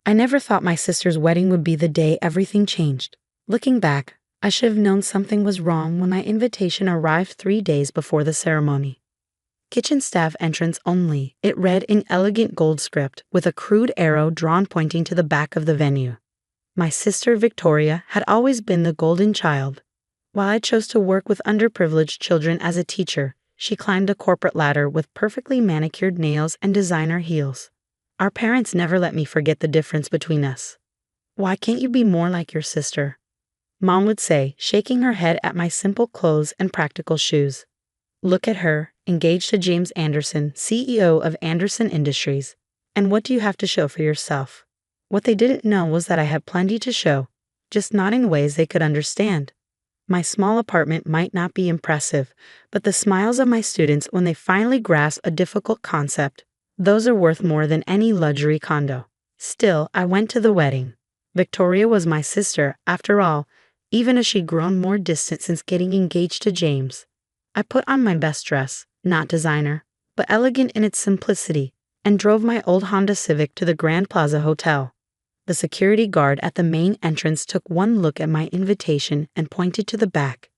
I never thought my sister's wedding would be the day everything changed. Looking back, I should have known something was wrong when my invitation arrived 3 days before the ceremony. Kitchen staff entrance only, it read in elegant gold script with a crude arrow drawn pointing to the back of the venue. My sister Victoria had always been the golden child. While I chose to work with underprivileged children as a teacher, she climbed the corporate ladder with perfectly manicured nails and designer heels. Our parents never let me forget the difference between us. "Why can't you be more like your sister?" Mom would say, shaking her head at my simple clothes and practical shoes. "Look at her, engaged to James Anderson, CEO of Anderson Industries. And what do you have to show for yourself?" What they didn't know was that I had plenty to show, just not in ways they could understand. My small apartment might not be impressive, but the smiles of my students when they finally grasp a difficult concept, those are worth more than any luxury condo. Still, I went to the wedding. Victoria was my sister, after all, even as she'd grown more distant since getting engaged to James. I put on my best dress, not designer, but elegant in its simplicity, and drove my old Honda Civic to the Grand Plaza Hotel. The security guard at the main entrance took one look at my invitation and pointed to the back.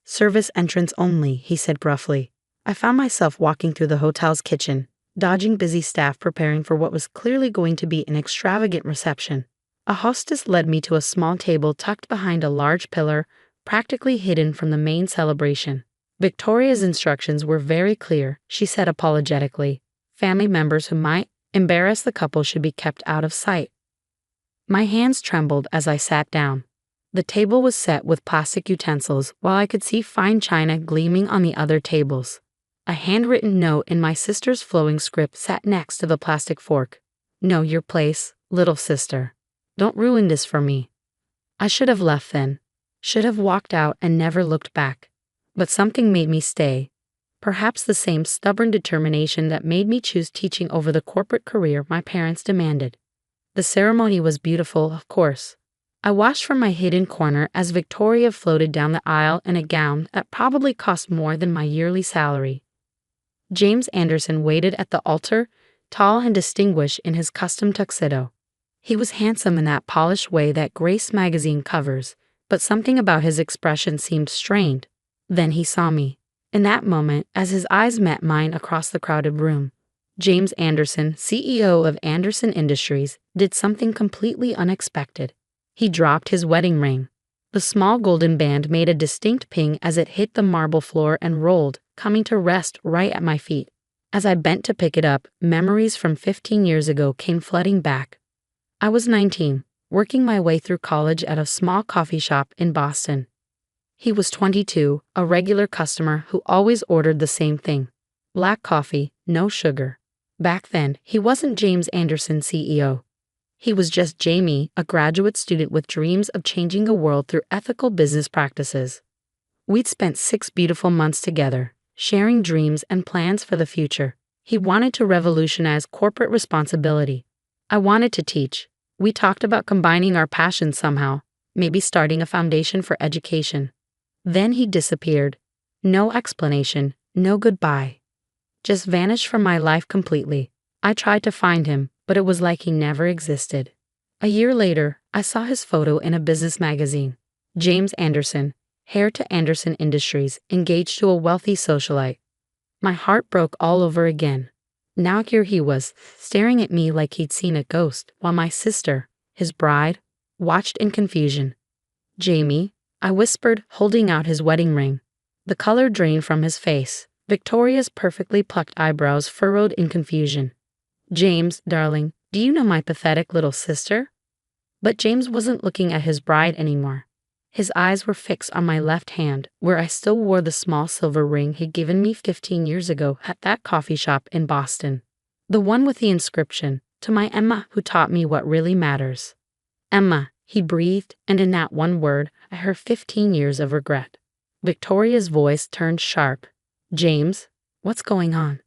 "Service entrance only," he said gruffly. I found myself walking through the hotel's kitchen, dodging busy staff preparing for what was clearly going to be an extravagant reception. A hostess led me to a small table tucked behind a large pillar, practically hidden from the main celebration. Victoria's instructions were very clear, she said apologetically. Family members who might embarrass the couple should be kept out of sight. My hands trembled as I sat down. The table was set with plastic utensils, while I could see fine china gleaming on the other tables. A handwritten note in my sister's flowing script sat next to the plastic fork. "Know your place, little sister. Don't ruin this for me." I should have left then. Should have walked out and never looked back. But something made me stay. Perhaps the same stubborn determination that made me choose teaching over the corporate career my parents demanded. The ceremony was beautiful, of course. I watched from my hidden corner as Victoria floated down the aisle in a gown that probably cost more than my yearly salary. James Anderson waited at the altar, tall and distinguished in his custom tuxedo. He was handsome in that polished way that Grace magazine covers, but something about his expression seemed strained. Then he saw me. In that moment, as his eyes met mine across the crowded room, James Anderson, CEO of Anderson Industries, did something completely unexpected. He dropped his wedding ring. The small golden band made a distinct ping as it hit the marble floor and rolled, coming to rest right at my feet. As I bent to pick it up, memories from 15 years ago came flooding back. I was 19, working my way through college at a small coffee shop in Boston. He was 22, a regular customer who always ordered the same thing: black coffee, no sugar. Back then, he wasn't James Anderson, CEO. He was just Jamie, a graduate student with dreams of changing the world through ethical business practices. We'd spent 6 beautiful months together, sharing dreams and plans for the future. He wanted to revolutionize corporate responsibility. I wanted to teach. We talked about combining our passions somehow, maybe starting a foundation for education. Then he disappeared. No explanation, no goodbye. Just vanished from my life completely. I tried to find him, but it was like he never existed. A year later, I saw his photo in a business magazine. James Anderson, heir to Anderson Industries, engaged to a wealthy socialite. My heart broke all over again. Now here he was, staring at me like he'd seen a ghost, while my sister, his bride, watched in confusion. "Jamie," I whispered, holding out his wedding ring. The color drained from his face. Victoria's perfectly plucked eyebrows furrowed in confusion. "James, darling, do you know my pathetic little sister?" But James wasn't looking at his bride anymore. His eyes were fixed on my left hand, where I still wore the small silver ring he'd given me 15 years ago at that coffee shop in Boston. The one with the inscription, "To my Emma who taught me what really matters." "Emma," he breathed, and in that one word, I heard 15 years of regret. Victoria's voice turned sharp. "James, what's going on?"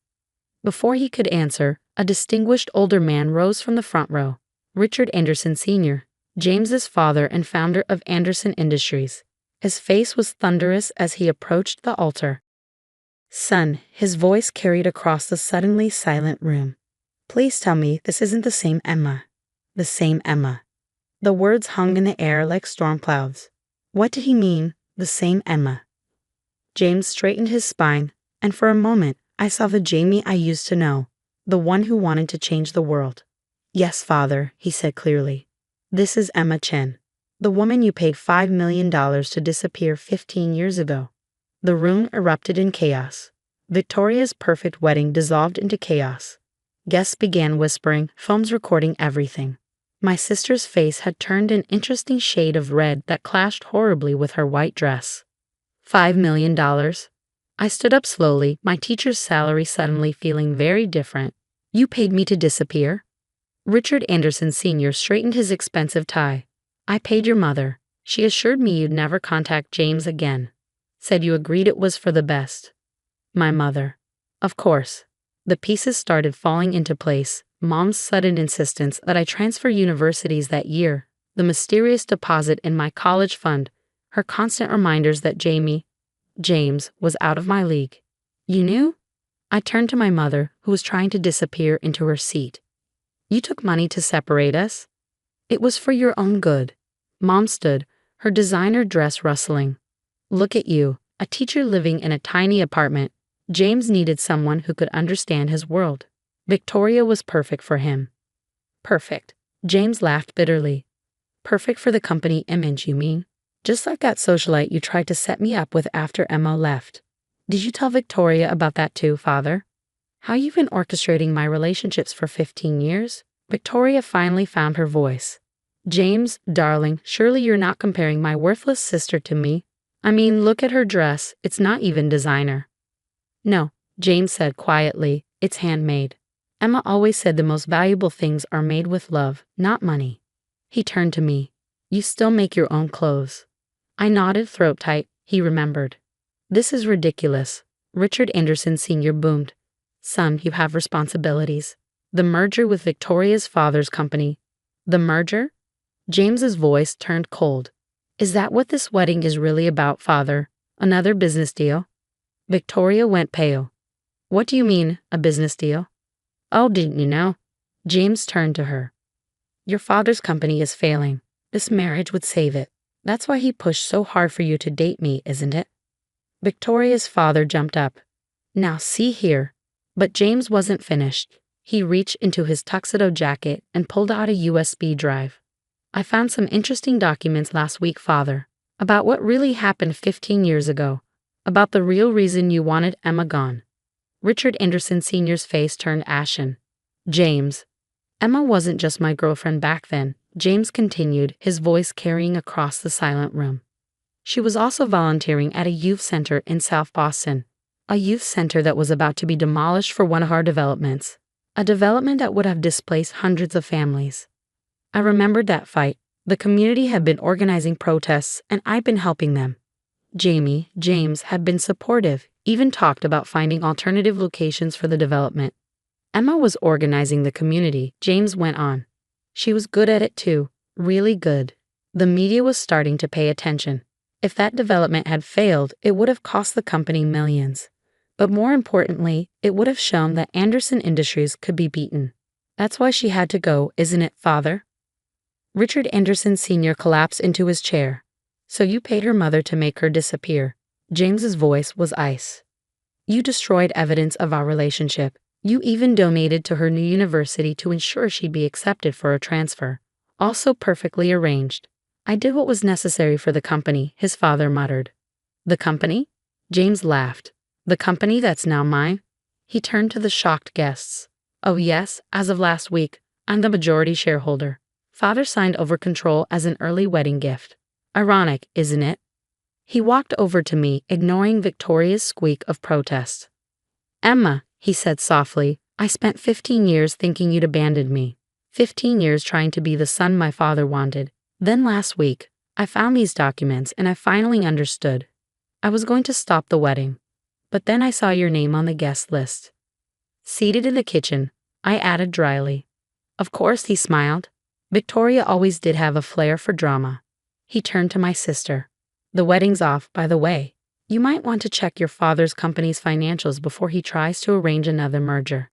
Before he could answer, a distinguished older man rose from the front row. Richard Anderson Sr., James's father and founder of Anderson Industries. His face was thunderous as he approached the altar. "Son," his voice carried across the suddenly silent room. "Please tell me this isn't the same Emma." The same Emma. The words hung in the air like storm clouds. What did he mean, the same Emma? James straightened his spine, and for a moment, I saw the Jamie I used to know, the one who wanted to change the world. Yes, father, he said clearly. This is Emma Chen, the woman you paid $5 million to disappear 15 years ago. The room erupted in chaos. Victoria's perfect wedding dissolved into chaos. Guests began whispering, phones recording everything. My sister's face had turned an interesting shade of red that clashed horribly with her white dress. $5 million? I stood up slowly, my teacher's salary suddenly feeling very different. You paid me to disappear? Richard Anderson Sr. straightened his expensive tie. I paid your mother. She assured me you'd never contact James again. Said you agreed it was for the best. My mother. Of course. The pieces started falling into place. Mom's sudden insistence that I transfer universities that year, the mysterious deposit in my college fund, her constant reminders that James, was out of my league. You knew? I turned to my mother, who was trying to disappear into her seat. You took money to separate us? It was for your own good. Mom stood, her designer dress rustling. Look at you, a teacher living in a tiny apartment. James needed someone who could understand his world. Victoria was perfect for him. Perfect. James laughed bitterly. Perfect for the company image, you mean? Just like that socialite you tried to set me up with after Emma left. Did you tell Victoria about that too, father? How you've been orchestrating my relationships for 15 years? Victoria finally found her voice. James, darling, surely you're not comparing my worthless sister to me. I mean, look at her dress, it's not even designer. No, James said quietly, it's handmade. Emma always said the most valuable things are made with love, not money. He turned to me. You still make your own clothes. I nodded, throat tight. He remembered. This is ridiculous. Richard Anderson Sr. boomed. Son, you have responsibilities. The merger with Victoria's father's company. The merger? James's voice turned cold. Is that what this wedding is really about, father? Another business deal? Victoria went pale. What do you mean, a business deal? Oh, didn't you know? James turned to her. Your father's company is failing. This marriage would save it. That's why he pushed so hard for you to date me, isn't it? Victoria's father jumped up. Now see here. But James wasn't finished. He reached into his tuxedo jacket and pulled out a USB drive. I found some interesting documents last week, father, about what really happened 15 years ago, about the real reason you wanted Emma gone. Richard Anderson Sr.'s face turned ashen. James. Emma wasn't just my girlfriend back then, James continued, his voice carrying across the silent room. She was also volunteering at a youth center in South Boston, a youth center that was about to be demolished for one of our developments, a development that would have displaced hundreds of families. I remembered that fight. The community had been organizing protests, and I'd been helping them. James had been supportive, even talked about finding alternative locations for the development. Emma was organizing the community, James went on. She was good at it too, really good. The media was starting to pay attention. If that development had failed, it would have cost the company millions. But more importantly, it would have shown that Anderson Industries could be beaten. That's why she had to go, isn't it, father? Richard Anderson Sr. collapsed into his chair. So you paid her mother to make her disappear. James's voice was ice. You destroyed evidence of our relationship. You even donated to her new university to ensure she'd be accepted for a transfer. Also perfectly arranged. I did what was necessary for the company, his father muttered. The company? James laughed. The company that's now mine? He turned to the shocked guests. Oh yes, as of last week, I'm the majority shareholder. Father signed over control as an early wedding gift. Ironic, isn't it? He walked over to me, ignoring Victoria's squeak of protest. Emma, he said softly, I spent 15 years thinking you'd abandoned me. 15 years trying to be the son my father wanted. Then last week, I found these documents and I finally understood. I was going to stop the wedding. But then I saw your name on the guest list. Seated in the kitchen, I added dryly. Of course, he smiled. Victoria always did have a flair for drama. He turned to my sister. The wedding's off, by the way. You might want to check your father's company's financials before he tries to arrange another merger.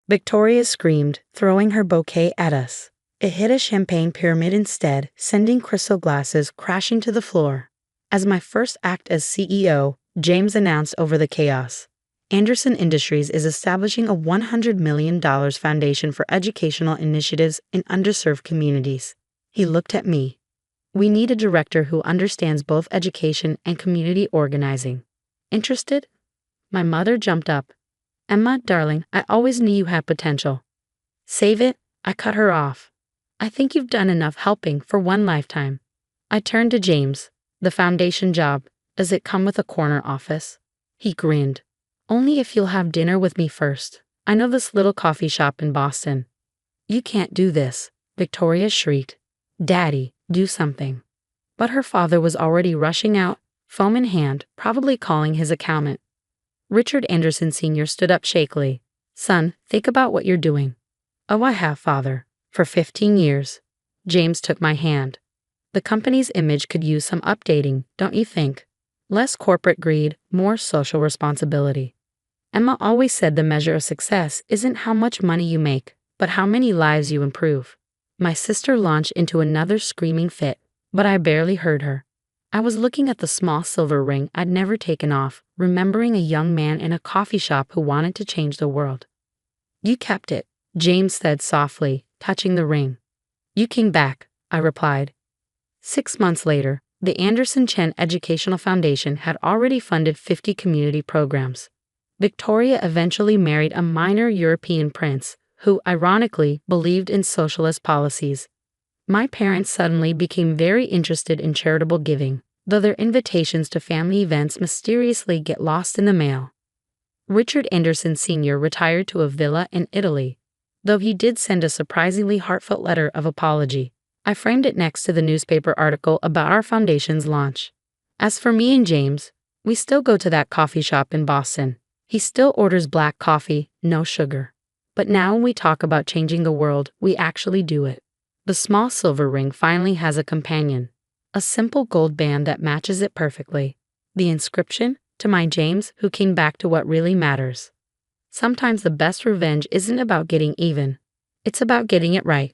Victoria screamed, throwing her bouquet at us. It hit a champagne pyramid instead, sending crystal glasses crashing to the floor. As my first act as CEO, James announced over the chaos. Anderson Industries is establishing a $100 million foundation for educational initiatives in underserved communities. He looked at me. We need a director who understands both education and community organizing. Interested? My mother jumped up. Emma, darling, I always knew you had potential. Save it, I cut her off. I think you've done enough helping for one lifetime. I turned to James. The foundation job, does it come with a corner office? He grinned. Only if you'll have dinner with me first. I know this little coffee shop in Boston. You can't do this, Victoria shrieked. Daddy, do something. But her father was already rushing out, phone in hand, probably calling his accountant. Richard Anderson Sr. stood up shakily. Son, think about what you're doing. Oh, I have, Father. For 15 years. James took my hand. The company's image could use some updating, don't you think? Less corporate greed, more social responsibility. Emma always said the measure of success isn't how much money you make, but how many lives you improve. My sister launched into another screaming fit, but I barely heard her. I was looking at the small silver ring I'd never taken off, remembering a young man in a coffee shop who wanted to change the world. You kept it, James said softly, touching the ring. You came back, I replied. 6 months later, the Anderson Chen Educational Foundation had already funded 50 community programs. Victoria eventually married a minor European prince, who, ironically, believed in socialist policies. My parents suddenly became very interested in charitable giving, though their invitations to family events mysteriously get lost in the mail. Richard Anderson Sr. retired to a villa in Italy, though he did send a surprisingly heartfelt letter of apology. I framed it next to the newspaper article about our foundation's launch. As for me and James, we still go to that coffee shop in Boston. He still orders black coffee, no sugar. But now when we talk about changing the world, we actually do it. The small silver ring finally has a companion. A simple gold band that matches it perfectly. The inscription, to my James, who came back to what really matters. Sometimes the best revenge isn't about getting even. It's about getting it right.